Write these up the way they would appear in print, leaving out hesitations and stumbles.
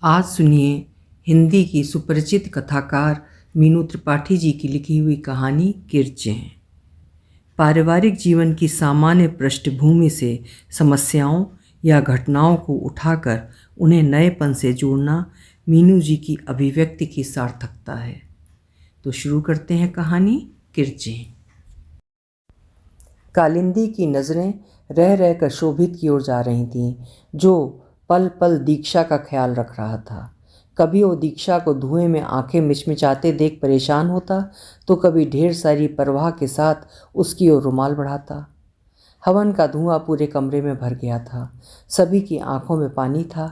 आज सुनिए हिंदी की सुपरिचित कथाकार मीनू त्रिपाठी जी की लिखी हुई कहानी किरचें। पारिवारिक जीवन की सामान्य पृष्ठभूमि से समस्याओं या घटनाओं को उठाकर उन्हें नएपन से जोड़ना मीनू जी की अभिव्यक्ति की सार्थकता है। तो शुरू करते हैं कहानी किरचें। कालिंदी की नज़रें रह रहकर शोभित की ओर जा रही थीं, जो पल पल दीक्षा का ख्याल रख रहा था। कभी वो दीक्षा को धुएं में आंखें मिचमिचाते देख परेशान होता, तो कभी ढेर सारी परवाह के साथ उसकी ओर रुमाल बढ़ाता। हवन का धुआं पूरे कमरे में भर गया था। सभी की आंखों में पानी था।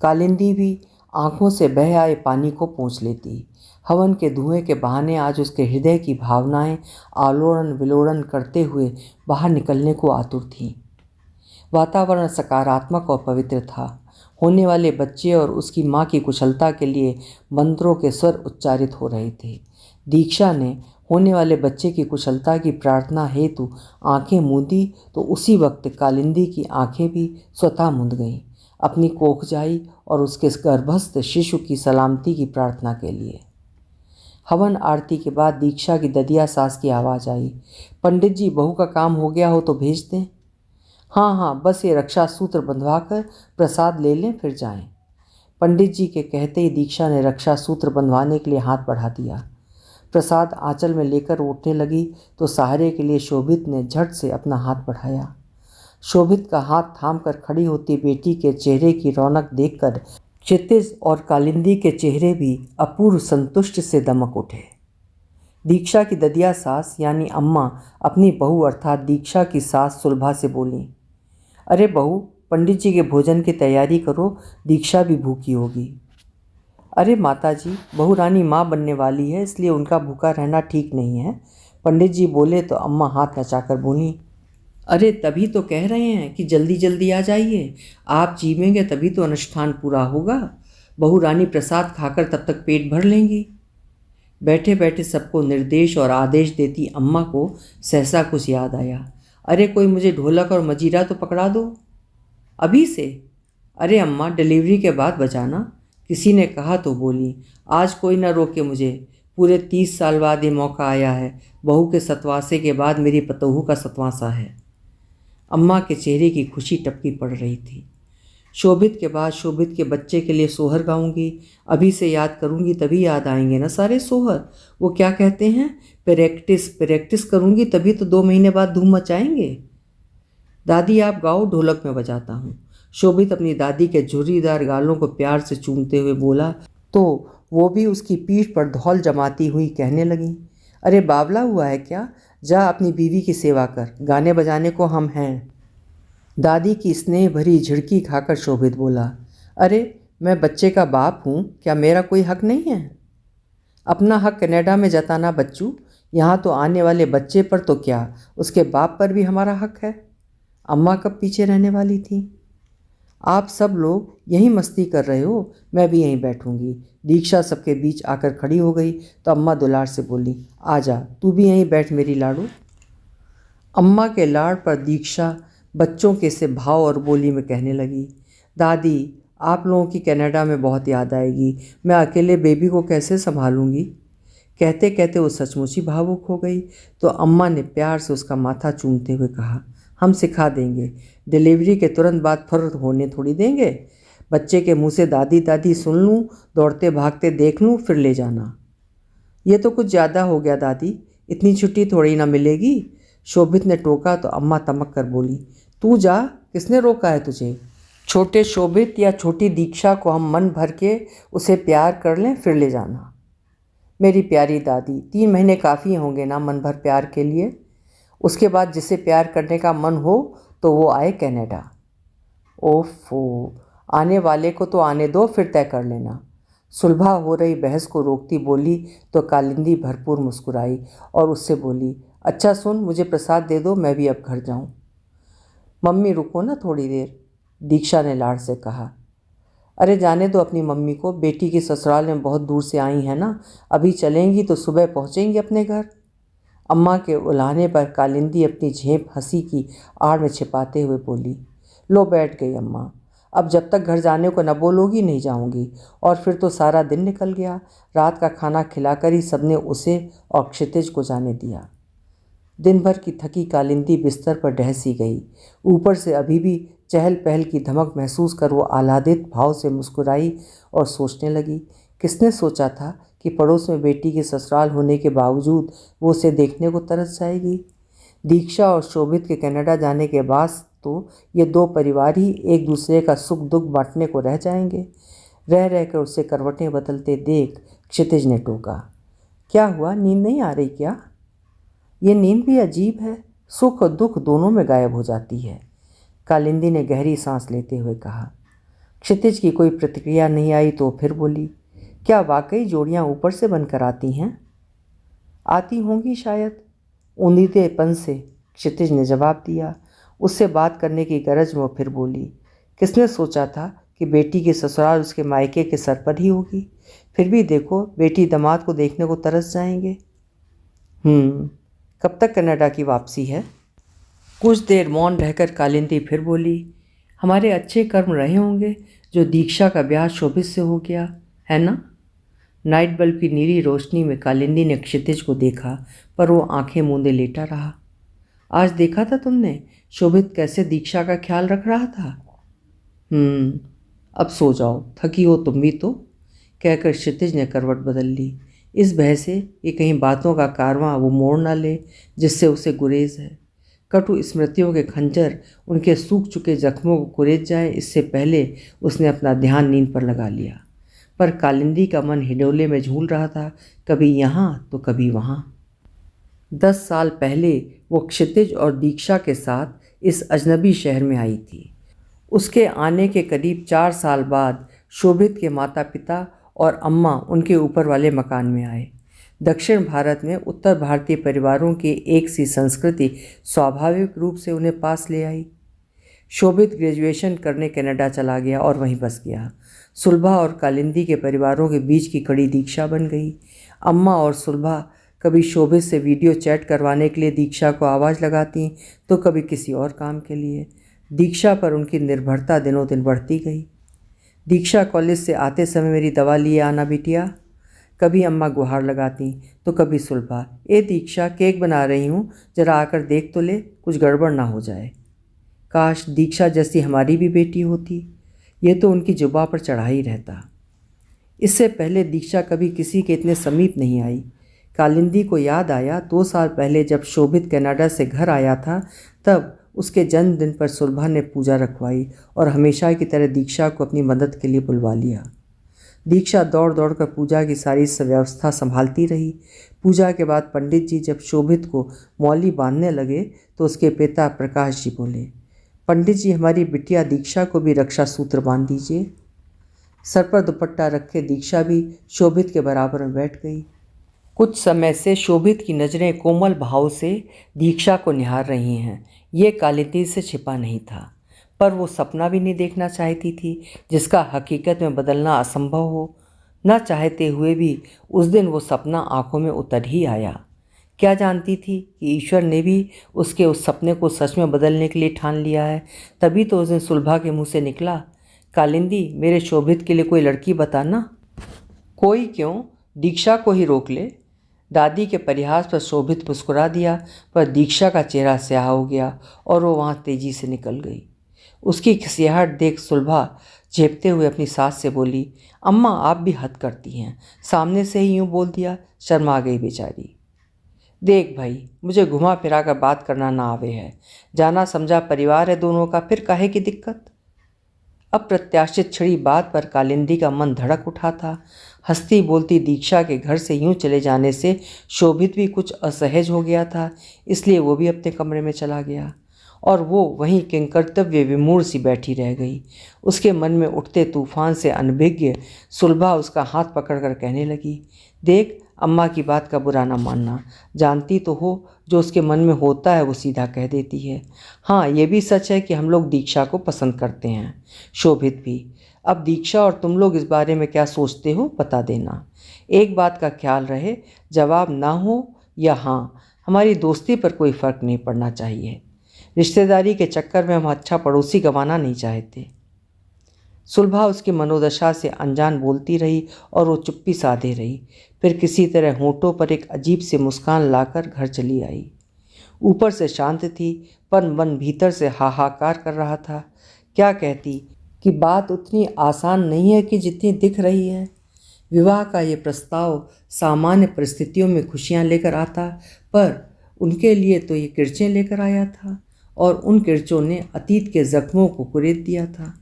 कालिंदी भी आंखों से बह आए पानी को पोंछ लेती। हवन के धुएं के बहाने आज उसके हृदय की भावनाएं आलोड़न विलोड़न करते हुए बाहर निकलने को आतुर थीं। वातावरण सकारात्मक और पवित्र था। होने वाले बच्चे और उसकी माँ की कुशलता के लिए मंत्रों के स्वर उच्चारित हो रहे थे। दीक्षा ने होने वाले बच्चे की कुशलता की प्रार्थना हेतु आंखें मूंदी, तो उसी वक्त कालिंदी की आंखें भी स्वतः मूंद गईं, अपनी कोख जाई और उसके गर्भस्थ शिशु की सलामती की प्रार्थना के लिए। हवन आरती के बाद दीक्षा की ददिया सास की आवाज़ आई, पंडित जी, बहू का काम हो गया हो तो भेज दें। हाँ हाँ, बस ये रक्षा सूत्र बंधवा कर प्रसाद ले लें, फिर जाएं। पंडित जी के कहते ही दीक्षा ने रक्षा सूत्र बंधवाने के लिए हाथ बढ़ा दिया। प्रसाद आंचल में लेकर उठने लगी तो सहारे के लिए शोभित ने झट से अपना हाथ बढ़ाया। शोभित का हाथ थाम कर खड़ी होती बेटी के चेहरे की रौनक देखकर क्षितिज और कालिंदी के चेहरे भी अपूर्व संतुष्ट से दमक उठे। दीक्षा की ददिया सास यानी अम्मा अपनी बहू अर्थात दीक्षा की सास सुलभा से बोली, अरे बहू, पंडित जी के भोजन की तैयारी करो, दीक्षा भी भूखी होगी। अरे माताजी, बहू रानी माँ बनने वाली है, इसलिए उनका भूखा रहना ठीक नहीं है, पंडित जी बोले तो अम्मा हाथ नचाकर बोली, अरे तभी तो कह रहे हैं कि जल्दी जल्दी आ जाइए, आप जीवेंगे तभी तो अनुष्ठान पूरा होगा। बहू रानी प्रसाद खाकर तब तक पेट भर लेंगी। बैठे बैठे सबको निर्देश और आदेश देती अम्मा को सहसा कुछ याद आया। अरे कोई मुझे ढोलक और मजीरा तो पकड़ा दो अभी से। अरे अम्मा, डिलीवरी के बाद बजाना, किसी ने कहा तो बोली, आज कोई ना रोके मुझे, पूरे 30 साल बाद ये मौका आया है। बहू के सतवासे के बाद मेरी पतोहू का सतवासा है। अम्मा के चेहरे की खुशी टपकी पड़ रही थी। शोभित के बाद शोभित के बच्चे के लिए सोहर गाऊंगी, अभी से याद करूंगी तभी याद आएंगे ना सारे सोहर। वो क्या कहते हैं, प्रैक्टिस प्रैक्टिस करूंगी तभी तो 2 महीने बाद धूम मचाएंगे। दादी आप गाओ, ढोलक में बजाता हूँ। शोभित अपनी दादी के झुर्रीदार गालों को प्यार से चूमते हुए बोला, तो वो भी उसकी पीठ पर धौल जमाती हुई कहने लगी, अरे बावला हुआ है क्या, जा अपनी बीवी की सेवा कर, गाने बजाने को हम हैं। दादी की स्नेह भरी झिड़की खाकर शोभित बोला, अरे मैं बच्चे का बाप हूँ, क्या मेरा कोई हक नहीं है? अपना हक कनाडा में जताना बच्चू, यहाँ तो आने वाले बच्चे पर तो क्या, उसके बाप पर भी हमारा हक है। अम्मा कब पीछे रहने वाली थी। आप सब लोग यहीं मस्ती कर रहे हो, मैं भी यहीं बैठूंगी। दीक्षा सबके बीच आकर खड़ी हो गई तो अम्मा दुलार से बोली, आजा तू भी यहीं बैठ मेरी लाडू। अम्मा के लाड़ पर दीक्षा बच्चों के से भाव और बोली में कहने लगी, दादी आप लोगों की कनाडा में बहुत याद आएगी, मैं अकेले बेबी को कैसे संभालूंगी। कहते कहते वो सचमुच ही भावुक हो गई तो अम्मा ने प्यार से उसका माथा चूमते हुए कहा, हम सिखा देंगे, डिलीवरी के तुरंत बाद फुर्र होने थोड़ी देंगे। बच्चे के मुंह से दादी दादी सुन लूँ, दौड़ते भागते देख लूँ, फिर ले जाना। ये तो कुछ ज़्यादा हो गया दादी, इतनी छुट्टी थोड़ी ना मिलेगी। शोभित ने टोका तो अम्मा तमक कर बोली, तू जा, किसने रोका है तुझे। छोटे शोभित या छोटी दीक्षा को हम मन भर के उसे प्यार कर लें, फिर ले जाना। मेरी प्यारी दादी, 3 महीने काफ़ी होंगे ना मन भर प्यार के लिए। उसके बाद जिसे प्यार करने का मन हो तो वो आए कनाडा। ओफो, आने वाले को तो आने दो, फिर तय कर लेना। सुलभा हो रही बहस को रोकती बोली तो कालिंदी भरपूर मुस्कुराई और उससे बोली, अच्छा सुन, मुझे प्रसाद दे दो, मैं भी अब घर जाऊं। मम्मी रुको ना थोड़ी देर, दीक्षा ने लाड़ से कहा। अरे जाने दो अपनी मम्मी को, बेटी की ससुराल में बहुत दूर से आई है ना, अभी चलेंगी तो सुबह पहुंचेंगी अपने घर। अम्मा के उलाहने पर कालिंदी अपनी झेप हंसी की आड़ में छिपाते हुए बोली, लो बैठ गई अम्मा, अब जब तक घर जाने को न बोलोगी नहीं जाऊंगी। और फिर तो सारा दिन निकल गया। रात का खाना खिलाकर ही सबने उसे और क्षितिज को जाने दिया। दिन भर की थकी कालिंदी बिस्तर पर ढहसी गई। ऊपर से अभी भी चहल पहल की धमक महसूस कर वो आह्लादित भाव से मुस्कुराई और सोचने लगी, किसने सोचा था कि पड़ोस में बेटी के ससुराल होने के बावजूद वो उसे देखने को तरस जाएगी। दीक्षा और शोभित के कनाडा जाने के बाद तो ये दो परिवार ही एक दूसरे का सुख दुख बांटने को रह जाएंगे। रह रहकर उसे करवटें बदलते देख क्षितिज ने टोका, क्या हुआ, नींद नहीं आ रही क्या? ये नींद भी अजीब है, सुख और दुख दोनों में गायब हो जाती है। कालिंदी ने गहरी सांस लेते हुए कहा। क्षितिज की कोई प्रतिक्रिया नहीं आई तो फिर बोली, क्या वाकई जोड़ियां ऊपर से बनकर आती हैं? आती होंगी शायद, ऊंधीतेपन से क्षितिज ने जवाब दिया। उससे बात करने की गरज में वो फिर बोली, किसने सोचा था कि बेटी के ससुराल उसके मायके के सर पर ही होगी। फिर भी देखो, बेटी दामाद को देखने को तरस जाएंगे। कब तक कनाडा की वापसी है? कुछ देर मौन रहकर कालिंदी फिर बोली, हमारे अच्छे कर्म रहे होंगे जो दीक्षा का ब्याह शोभित से हो गया है ना? नाइट बल्ब की नीली रोशनी में कालिंदी ने क्षितिज को देखा, पर वो आंखें मूंदे लेटा रहा। आज देखा था तुमने शोभित कैसे दीक्षा का ख्याल रख रहा था? अब सो जाओ, थकी हो तुम भी तो, कहकर क्षितिज ने करवट बदल ली, इस भय से कि कहीं बातों का कारवां वो मोड़ ना ले जिससे उसे गुरेज है। कटु स्मृतियों के खंजर उनके सूख चुके जख्मों को कुरेद जाए, इससे पहले उसने अपना ध्यान नींद पर लगा लिया। पर कालिंदी का मन हिडोले में झूल रहा था, कभी यहाँ तो कभी वहाँ। 10 साल पहले वो क्षितिज और दीक्षा के साथ इस अजनबी शहर में आई थी। उसके आने के करीब 4 साल बाद शोभित के माता पिता और अम्मा उनके ऊपर वाले मकान में आए। दक्षिण भारत में उत्तर भारतीय परिवारों की एक सी संस्कृति स्वाभाविक रूप से उन्हें पास ले आई। शोभित ग्रेजुएशन करने कनाडा चला गया और वहीं बस गया। सुलभा और कालिंदी के परिवारों के बीच की कड़ी दीक्षा बन गई। अम्मा और सुलभा कभी शोभित से वीडियो चैट करवाने के लिए दीक्षा को आवाज़ लगाती तो कभी किसी और काम के लिए। दीक्षा पर उनकी निर्भरता दिनों दिन बढ़ती गई। दीक्षा कॉलेज से आते समय मेरी दवा लिए आना बिटिया, कभी अम्मा गुहार लगाती तो कभी सुलभा, ए दीक्षा केक बना रही हूँ, जरा आकर देख तो ले, कुछ गड़बड़ ना हो जाए। काश दीक्षा जैसी हमारी भी बेटी होती, ये तो उनकी जुबां पर चढ़ा ही रहता। इससे पहले दीक्षा कभी किसी के इतने समीप नहीं आई। कालिंदी को याद आया 2 साल पहले जब शोभित कनाडा से घर आया था, तब उसके जन्मदिन पर सुलभा ने पूजा रखवाई और हमेशा की तरह दीक्षा को अपनी मदद के लिए बुलवा लिया। दीक्षा दौड़ दौड़ कर पूजा की सारी व्यवस्था संभालती रही। पूजा के बाद पंडित जी जब शोभित को मौली बांधने लगे तो उसके पिता प्रकाश जी बोले, पंडित जी हमारी बिटिया दीक्षा को भी रक्षा सूत्र बांध दीजिए। सर पर दुपट्टा रखे दीक्षा भी शोभित के बराबर में बैठ गई। कुछ समय से शोभित की नज़रें कोमल भाव से दीक्षा को निहार रही हैं। ये कालिंदी से छिपा नहीं था, पर वो सपना भी नहीं देखना चाहती थी जिसका हकीकत में बदलना असंभव हो। न चाहते हुए भी उस दिन वो सपना आंखों में उतर ही आया। क्या जानती थी कि ईश्वर ने भी उसके उस सपने को सच में बदलने के लिए ठान लिया है। तभी तो उस दिन सुलभा के मुंह से निकला, कालिंदी मेरे शोभित के लिए कोई लड़की बताना। कोई क्यों, दीक्षा को ही रोक ले। दादी के परिहास पर शोभित मुस्कुरा दिया, पर दीक्षा का चेहरा स्याह हो गया और वो वहाँ तेजी से निकल गई। उसकी खिसियाहट देख सुलभा झेपते हुए अपनी सास से बोली, अम्मा आप भी हद करती हैं, सामने से ही यूँ बोल दिया, शर्मा गई बेचारी। देख भाई, मुझे घुमा फिरा कर बात करना ना आवे है, जाना समझा परिवार है दोनों का, फिर काहे की दिक्कत। अप्रत्याशित छिड़ी बात पर कालिंदी का मन धड़क उठा था। हंसती बोलती दीक्षा के घर से यूं चले जाने से शोभित भी कुछ असहज हो गया था, इसलिए वो भी अपने कमरे में चला गया और वो वहीं किंकर्तव्य विमूढ़ सी बैठी रह गई। उसके मन में उठते तूफान से अनभिज्ञ सुलभा उसका हाथ पकड़कर कहने लगी, देख अम्मा की बात का बुरा ना मानना, जानती तो हो जो उसके मन में होता है वो सीधा कह देती है। हाँ ये भी सच है कि हम लोग दीक्षा को पसंद करते हैं, शोभित भी। अब दीक्षा और तुम लोग इस बारे में क्या सोचते हो बता देना। एक बात का ख्याल रहे, जवाब ना हो या हाँ, हमारी दोस्ती पर कोई फ़र्क नहीं पड़ना चाहिए। रिश्तेदारी के चक्कर में हम अच्छा पड़ोसी गंवाना नहीं चाहते। सुलभा उसकी मनोदशा से अनजान बोलती रही और वो चुप्पी साधे रही। फिर किसी तरह होठों पर एक अजीब सी मुस्कान लाकर घर चली आई। ऊपर से शांत थी पर मन भीतर से हाहाकार कर रहा था। क्या कहती कि बात उतनी आसान नहीं है कि जितनी दिख रही है। विवाह का ये प्रस्ताव सामान्य परिस्थितियों में खुशियां लेकर आता, पर उनके लिए तो ये किरचें लेकर आया था और उन किरचों ने अतीत के जख्मों को कुरेद दिया था।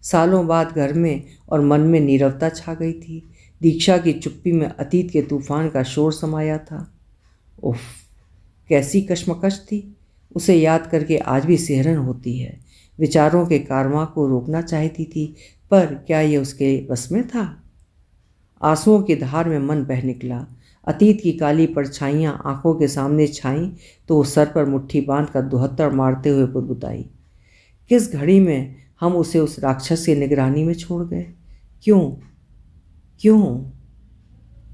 सालों बाद घर में और मन में नीरवता छा गई थी। दीक्षा की चुप्पी में अतीत के तूफान का शोर समाया था। उफ, कैसी कश्मकश थी। उसे याद करके आज भी सिहरन होती है। विचारों के कारवां को रोकना चाहती थी, पर क्या यह उसके बस में था? आंसुओं की धार में मन बह निकला। अतीत की काली परछाइयाँ आंखों के सामने छाईं तो वो सर पर मुट्ठी बांध कर दुहत्तर मारते हुए बुदबुदाई। किस घड़ी में हम उसे उस राक्षस की निगरानी में छोड़ गए? क्यों क्यों?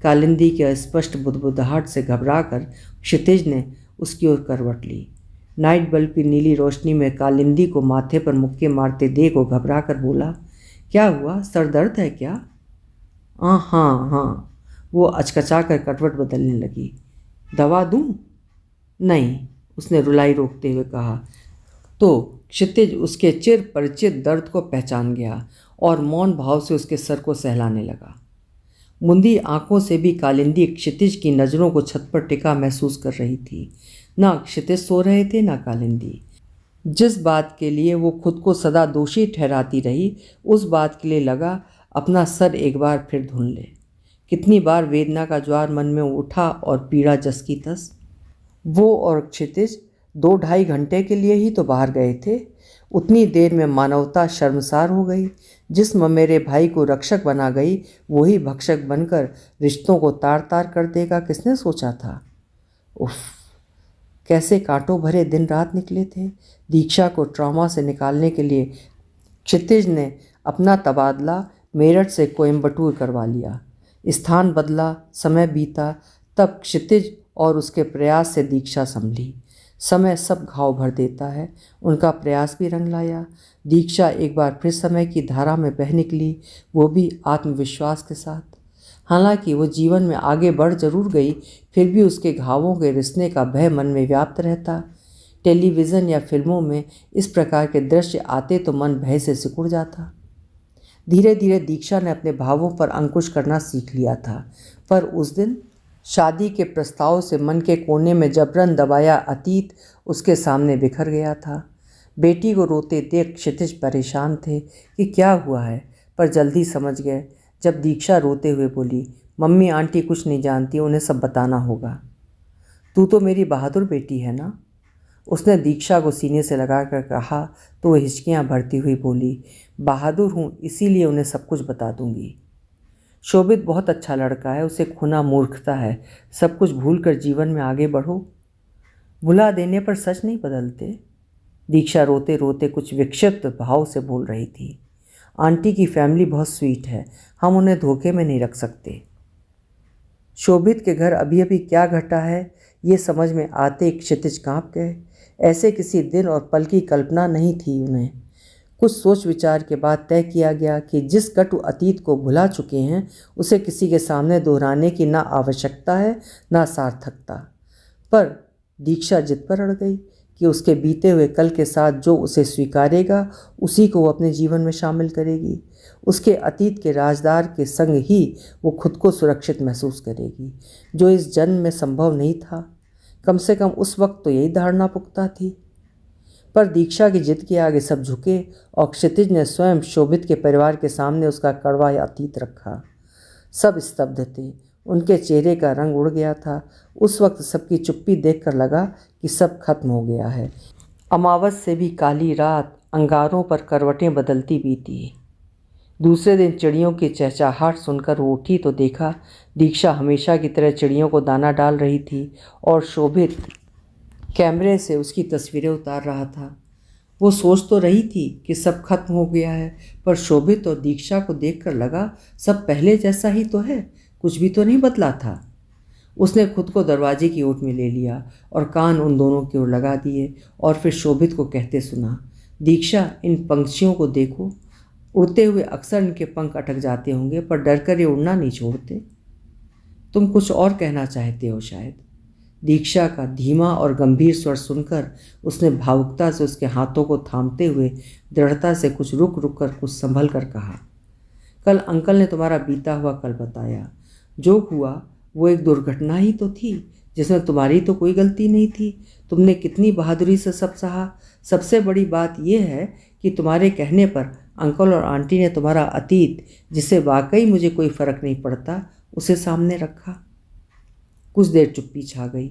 कालिंदी के अस्पष्ट बुदबुदाहट से घबराकर क्षितिज ने उसकी ओर करवट ली। नाइट बल्ब की नीली रोशनी में कालिंदी को माथे पर मुक्के मारते देख वो घबरा कर बोला, क्या हुआ? सर दर्द है क्या? हाँ हाँ हाँ। वो अचकचा कर करवट बदलने लगी। दवा दूं? नहीं, उसने रुलाई रोकते हुए कहा। तो क्षितिज उसके चिर परिचित दर्द को पहचान गया और मौन भाव से उसके सर को सहलाने लगा। मुंदी आंखों से भी कालिंदी क्षितिज की नज़रों को छत पर टिका महसूस कर रही थी। ना क्षितिज सो रहे थे ना कालिंदी। जिस बात के लिए वो खुद को सदा दोषी ठहराती रही, उस बात के लिए लगा अपना सर एक बार फिर धुन ले। कितनी बार वेदना का ज्वार मन में उठा और पीड़ा जस की तस। वो और क्षितिज 2-2.5 घंटे के लिए ही तो बाहर गए थे। उतनी देर में मानवता शर्मसार हो गई। जिस मेरे भाई को रक्षक बना गई, वही भक्षक बनकर रिश्तों को तार तार कर देगा, किसने सोचा था? उफ, कैसे कांटों भरे दिन रात निकले थे। दीक्षा को ट्रॉमा से निकालने के लिए क्षितिज ने अपना तबादला मेरठ से कोयम्बटूर करवा लिया। स्थान बदला, समय बीता, तब क्षितिज और उसके प्रयास से दीक्षा संभली। समय सब घाव भर देता है। उनका प्रयास भी रंग लाया। दीक्षा एक बार फिर समय की धारा में बह निकली, वो भी आत्मविश्वास के साथ। हालांकि वो जीवन में आगे बढ़ जरूर गई, फिर भी उसके घावों के रिसने का भय मन में व्याप्त रहता। टेलीविज़न या फिल्मों में इस प्रकार के दृश्य आते तो मन भय से सिकुड़ जाता। धीरे धीरे दीक्षा ने अपने भावों पर अंकुश करना सीख लिया था, पर उस दिन शादी के प्रस्ताव से मन के कोने में जबरन दबाया अतीत उसके सामने बिखर गया था। बेटी को रोते देख क्षितिज परेशान थे कि क्या हुआ है, पर जल्दी समझ गए जब दीक्षा रोते हुए बोली, मम्मी आंटी कुछ नहीं जानती, उन्हें सब बताना होगा। तू तो मेरी बहादुर बेटी है ना? उसने दीक्षा को सीने से लगाकर कहा तो वह हिचकियाँ भरती हुई बोली, बहादुर हूँ, इसीलिए उन्हें सब कुछ बता दूंगी। शोभित बहुत अच्छा लड़का है, उसे खुना मूर्खता है। सब कुछ भूलकर जीवन में आगे बढ़ो। भुला देने पर सच नहीं बदलते। दीक्षा रोते रोते कुछ विक्षिप्त भाव से बोल रही थी। आंटी की फैमिली बहुत स्वीट है, हम उन्हें धोखे में नहीं रख सकते। शोभित के घर अभी अभी क्या घटा है, ये समझ में आते क्षितिज काँप गए। ऐसे किसी दिन और पल की कल्पना नहीं थी उन्हें। कुछ सोच विचार के बाद तय किया गया कि जिस कटु अतीत को भुला चुके हैं, उसे किसी के सामने दोहराने की ना आवश्यकता है ना सार्थकता। पर दीक्षा जिद पर अड़ गई कि उसके बीते हुए कल के साथ जो उसे स्वीकारेगा, उसी को वो अपने जीवन में शामिल करेगी। उसके अतीत के राजदार के संग ही वो खुद को सुरक्षित महसूस करेगी, जो इस जन्म में संभव नहीं था। कम से कम उस वक्त तो यही धारणा पुख्ता थी। पर दीक्षा की जिद के आगे सब झुके और क्षितिज ने स्वयं शोभित के परिवार के सामने उसका कड़वा अतीत रखा। सब स्तब्ध थे, उनके चेहरे का रंग उड़ गया था। उस वक्त सबकी चुप्पी देखकर लगा कि सब खत्म हो गया है। अमावस से भी काली रात अंगारों पर करवटें बदलती बीती। दूसरे दिन चिड़ियों की चहचहाहट सुनकर वो उठी तो देखा दीक्षा हमेशा की तरह चिड़ियों को दाना डाल रही थी और शोभित कैमरे से उसकी तस्वीरें उतार रहा था। वो सोच तो रही थी कि सब खत्म हो गया है, पर शोभित और दीक्षा को देखकर लगा सब पहले जैसा ही तो है, कुछ भी तो नहीं बदला था। उसने खुद को दरवाजे की ओट में ले लिया और कान उन दोनों की ओर लगा दिए और फिर शोभित को कहते सुना, दीक्षा इन पंछियों को देखो, उड़ते हुए अक्सर इनके पंख अटक जाते होंगे, पर डरकर ये उड़ना नहीं छोड़ते। तुम कुछ और कहना चाहते हो शायद। दीक्षा का धीमा और गंभीर स्वर सुनकर उसने भावुकता से उसके हाथों को थामते हुए दृढ़ता से कुछ रुक रुक कर कुछ संभल कर कहा, कल अंकल ने तुम्हारा बीता हुआ कल बताया। जो हुआ वो एक दुर्घटना ही तो थी, जिसमें तुम्हारी तो कोई गलती नहीं थी। तुमने कितनी बहादुरी से सब सहा। सबसे बड़ी बात यह है कि तुम्हारे कहने पर अंकल और आंटी ने तुम्हारा अतीत, जिससे वाकई मुझे कोई फ़र्क नहीं पड़ता, उसे सामने रखा। कुछ देर चुप्पी छा गई।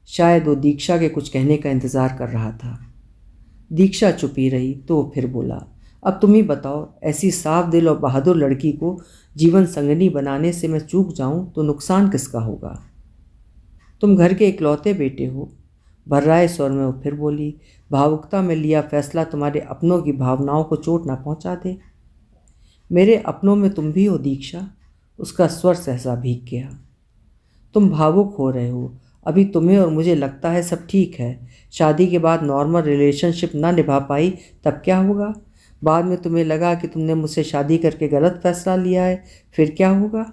शायद वो दीक्षा के कुछ कहने का इंतज़ार कर रहा था। दीक्षा चुप ही रही तो वो फिर बोला, अब तुम ही बताओ, ऐसी साफ दिल और बहादुर लड़की को जीवन संगनी बनाने से मैं चूक जाऊं तो नुकसान किसका होगा? तुम घर के इकलौते बेटे हो। भर्राए स्वर में वो फिर बोली, भावुकता में लिया फैसला तुम्हारे अपनों की भावनाओं को चोट ना पहुंचा दे। मेरे अपनों में तुम भी हो दीक्षा। उसका स्वर सहसा भीग गया। तुम भावुक हो रहे हो। अभी तुम्हें और मुझे लगता है सब ठीक है। शादी के बाद नॉर्मल रिलेशनशिप ना निभा पाई तब क्या होगा? बाद में तुम्हें लगा कि तुमने मुझसे शादी करके गलत फैसला लिया है, फिर क्या होगा?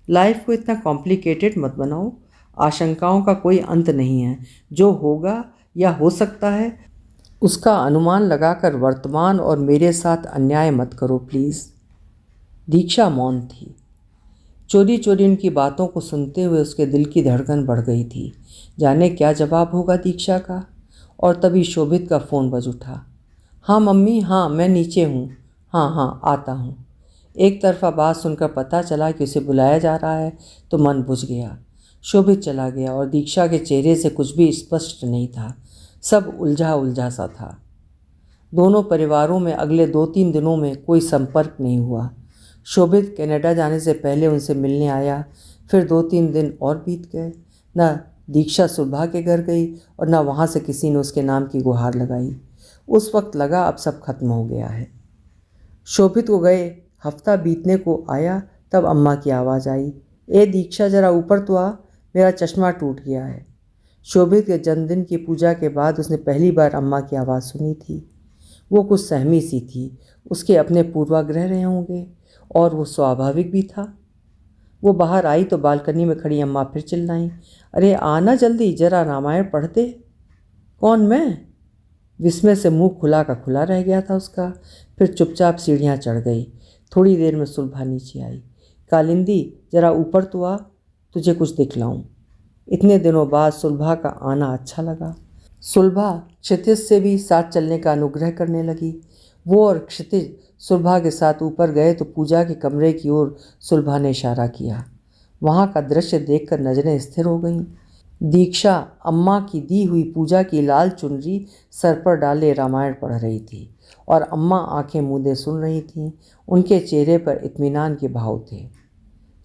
लाइफ को इतना कॉम्प्लिकेटेड मत बनाओ। आशंकाओं का कोई अंत नहीं है। जो होगा या हो सकता है उसका अनुमान लगाकर वर्तमान और मेरे साथ अन्याय मत करो प्लीज़। दीक्षा मौन थी। चोरी चोरी उनकी बातों को सुनते हुए उसके दिल की धड़कन बढ़ गई थी। जाने क्या जवाब होगा दीक्षा का। और तभी शोभित का फ़ोन बज उठा। हाँ मम्मी, हाँ मैं नीचे हूँ। हाँ हाँ आता हूँ। एक तरफा बात सुनकर पता चला कि उसे बुलाया जा रहा है तो मन बुझ गया। शोभित चला गया और दीक्षा के चेहरे से कुछ भी स्पष्ट नहीं था। सब उलझा उलझा सा था। दोनों परिवारों में अगले 2-3 दिनों में कोई संपर्क नहीं हुआ। शोभित कनाडा जाने से पहले उनसे मिलने आया, फिर 2-3 दिन और बीत गए। न दीक्षा सुलभा के घर गई और न वहाँ से किसी ने उसके नाम की गुहार लगाई। उस वक्त लगा अब सब खत्म हो गया है। शोभित को गए हफ्ता बीतने को आया तब अम्मा की आवाज़ आई, ए दीक्षा जरा ऊपर तो आ, मेरा चश्मा टूट गया है। शोभित के जन्मदिन की पूजा के बाद उसने पहली बार अम्मा की आवाज़ सुनी थी। वो कुछ सहमी सी थी। उसके अपने पूर्वाग्रह रहे होंगे और वो स्वाभाविक भी था। वो बाहर आई तो बालकनी में खड़ी अम्मा फिर चिल्लाई, अरे आना जल्दी, जरा रामायण पढ़ते। कौन, मैं? विस्मय से मुंह खुला का खुला रह गया था उसका। फिर चुपचाप सीढ़ियाँ चढ़ गई। थोड़ी देर में सुलभा नीचे आई। कालिंदी जरा ऊपर तो आ, तुझे कुछ दिखलाऊं। इतने दिनों बाद सुलभा का आना अच्छा लगा। सुलभा क्षितिज से भी साथ चलने का अनुग्रह करने लगी। वो और क्षितिज सुलभा के साथ ऊपर गए तो पूजा के कमरे की ओर सुलभा ने इशारा किया। वहाँ का दृश्य देखकर नजरें स्थिर हो गईं। दीक्षा अम्मा की दी हुई पूजा की लाल चुनरी सर पर डाले रामायण पढ़ रही थी और अम्मा आंखें मूंदे सुन रही थीं। उनके चेहरे पर इत्मीनान के भाव थे।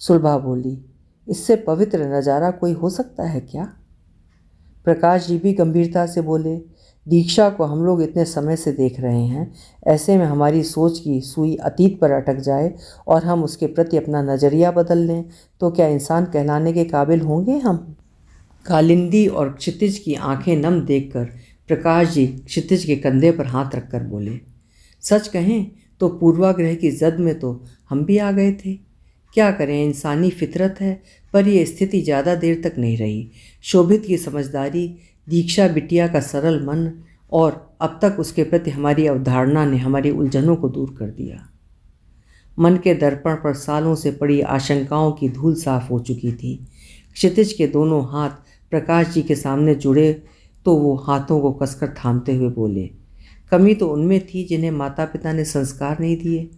सुलभा बोली, इससे पवित्र नज़ारा कोई हो सकता है क्या? प्रकाश जी भी गंभीरता से बोले, दीक्षा को हम लोग इतने समय से देख रहे हैं। ऐसे में हमारी सोच की सुई अतीत पर अटक जाए और हम उसके प्रति अपना नज़रिया बदल लें तो क्या इंसान कहलाने के काबिल होंगे हम? कालिंदी और क्षितिज की आंखें नम देखकर प्रकाश जी क्षितिज के कंधे पर हाथ रखकर बोले, सच कहें तो पूर्वाग्रह की जद में तो हम भी आ गए थे। क्या करें, इंसानी फितरत है। पर यह स्थिति ज़्यादा देर तक नहीं रही। शोभित की समझदारी, दीक्षा बिटिया का सरल मन और अब तक उसके प्रति हमारी अवधारणा ने हमारी उलझनों को दूर कर दिया। मन के दर्पण पर सालों से पड़ी आशंकाओं की धूल साफ हो चुकी थी। क्षितिज के दोनों हाथ प्रकाश जी के सामने जुड़े तो वो हाथों को कसकर थामते हुए बोले, कमी तो उनमें थी जिन्हें माता पिता ने संस्कार नहीं दिए।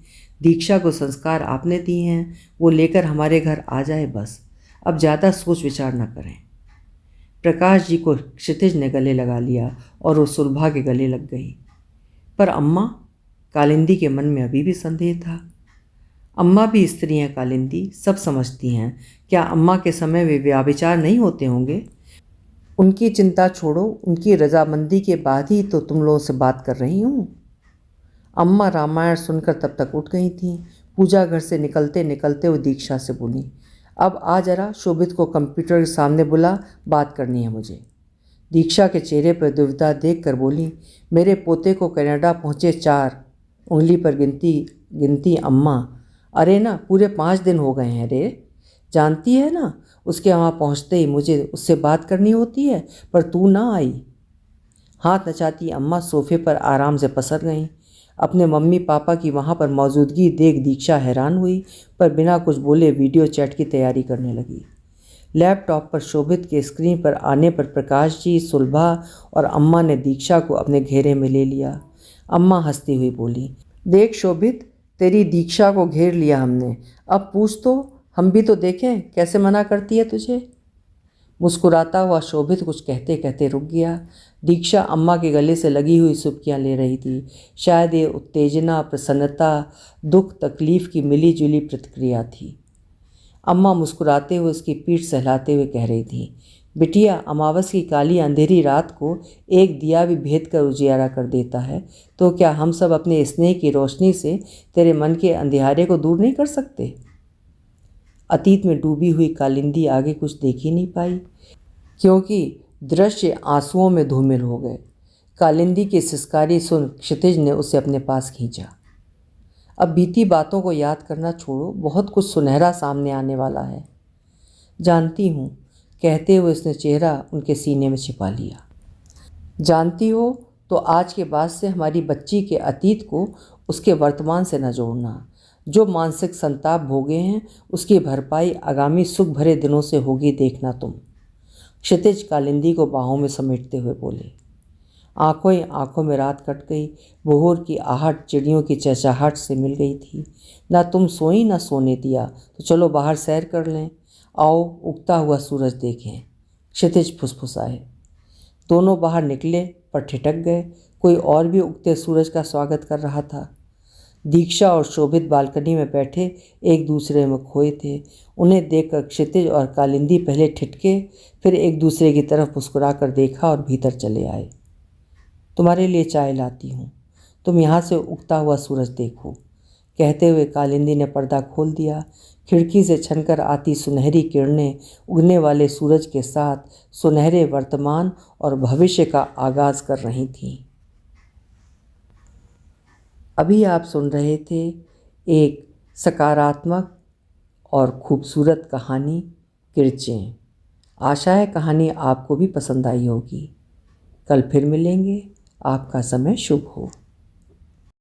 दीक्षा को संस्कार आपने दिए हैं, वो लेकर हमारे घर आ जाए बस। अब ज़्यादा सोच विचार न करें। प्रकाश जी को क्षितिज ने गले लगा लिया और वो सुलभा के गले लग गई। पर अम्मा, कालिंदी के मन में अभी भी संदेह था। अम्मा भी स्त्री हैं कालिंदी, सब समझती हैं। क्या अम्मा के समय वे व्याभिचार नहीं होते होंगे? उनकी चिंता छोड़ो, उनकी रजामंदी के बाद ही तो तुम लोगों से बात कर रही हूँ। अम्मा रामायण सुनकर तब तक उठ गई थीं। पूजा घर से निकलते निकलते वो दीक्षा से बोली, अब आ जरा, शोभित को कंप्यूटर के सामने बुला, बात करनी है मुझे। दीक्षा के चेहरे पर दुविधा देख कर बोली, मेरे पोते को कनाडा पहुँचे 4 उंगली पर गिनती अम्मा। अरे ना, पूरे 5 दिन हो गए हैं रे। जानती है ना, उसके वहाँ पहुँचते ही मुझे उससे बात करनी होती है, पर तू ना आई। हाथ नचाती अम्मा सोफे पर आराम से पसर गईं। अपने मम्मी पापा की वहाँ पर मौजूदगी देख दीक्षा हैरान हुई, पर बिना कुछ बोले वीडियो चैट की तैयारी करने लगी। लैपटॉप पर शोभित के स्क्रीन पर आने पर प्रकाश जी, सुलभा और अम्मा ने दीक्षा को अपने घेरे में ले लिया। अम्मा हंसती हुई बोली, देख शोभित, तेरी दीक्षा को घेर लिया हमने। अब पूछ तो, हम भी तो देखें कैसे मना करती है तुझे। मुस्कुराता हुआ शोभित कुछ कहते कहते रुक गया। दीक्षा अम्मा के गले से लगी हुई सुबकियाँ ले रही थी। शायद ये उत्तेजना, प्रसन्नता, दुख, तकलीफ की मिली जुली प्रतिक्रिया थी। अम्मा मुस्कुराते हुए उसकी पीठ सहलाते हुए कह रही थी, बिटिया, अमावस की काली अंधेरी रात को एक दिया भी भेद कर उजियारा कर देता है, तो क्या हम सब अपने स्नेह की रोशनी से तेरे मन के अंधियारे को दूर नहीं कर सकते। अतीत में डूबी हुई कालिंदी आगे कुछ देख ही नहीं पाई, क्योंकि दृश्य आंसुओं में धूमिल हो गए। कालिंदी की सिसकारी सुन क्षितिज ने उसे अपने पास खींचा। अब बीती बातों को याद करना छोड़ो, बहुत कुछ सुनहरा सामने आने वाला है। जानती हूँ, कहते हुए उसने चेहरा उनके सीने में छिपा लिया। जानती हो तो आज के बाद से हमारी बच्ची के अतीत को उसके वर्तमान से न जोड़ना। जो मानसिक संताप भोगे हैं उसकी भरपाई आगामी सुख भरे दिनों से होगी, देखना तुम। क्षितिज कालिंदी को बाहों में समेटते हुए बोले। आंखों ही आंखों में रात कट गई। भोर की आहट चिड़ियों की चहचहाहट से मिल गई थी। ना तुम सोई ना सोने दिया, तो चलो बाहर सैर कर लें। आओ उगता हुआ सूरज देखें। क्षितिज फुसफुसाए। दोनों बाहर निकले पर ठिठक गए। कोई और भी उगते सूरज का स्वागत कर रहा था। दीक्षा और शोभित बालकनी में बैठे एक दूसरे में खोए थे। उन्हें देखकर क्षितिज और कालिंदी पहले ठिठके, फिर एक दूसरे की तरफ मुस्कुरा कर देखा और भीतर चले आए। तुम्हारे लिए चाय लाती हूँ, तुम यहाँ से उगता हुआ सूरज देखो। कहते हुए कालिंदी ने पर्दा खोल दिया। खिड़की से छनकर आती सुनहरी किरणें उगने वाले सूरज के साथ सुनहरे वर्तमान और भविष्य का आगाज कर रही थीं। अभी आप सुन रहे थे एक सकारात्मक और खूबसूरत कहानी, किरचें। आशा है कहानी आपको भी पसंद आई होगी। कल फिर मिलेंगे। आपका समय शुभ हो।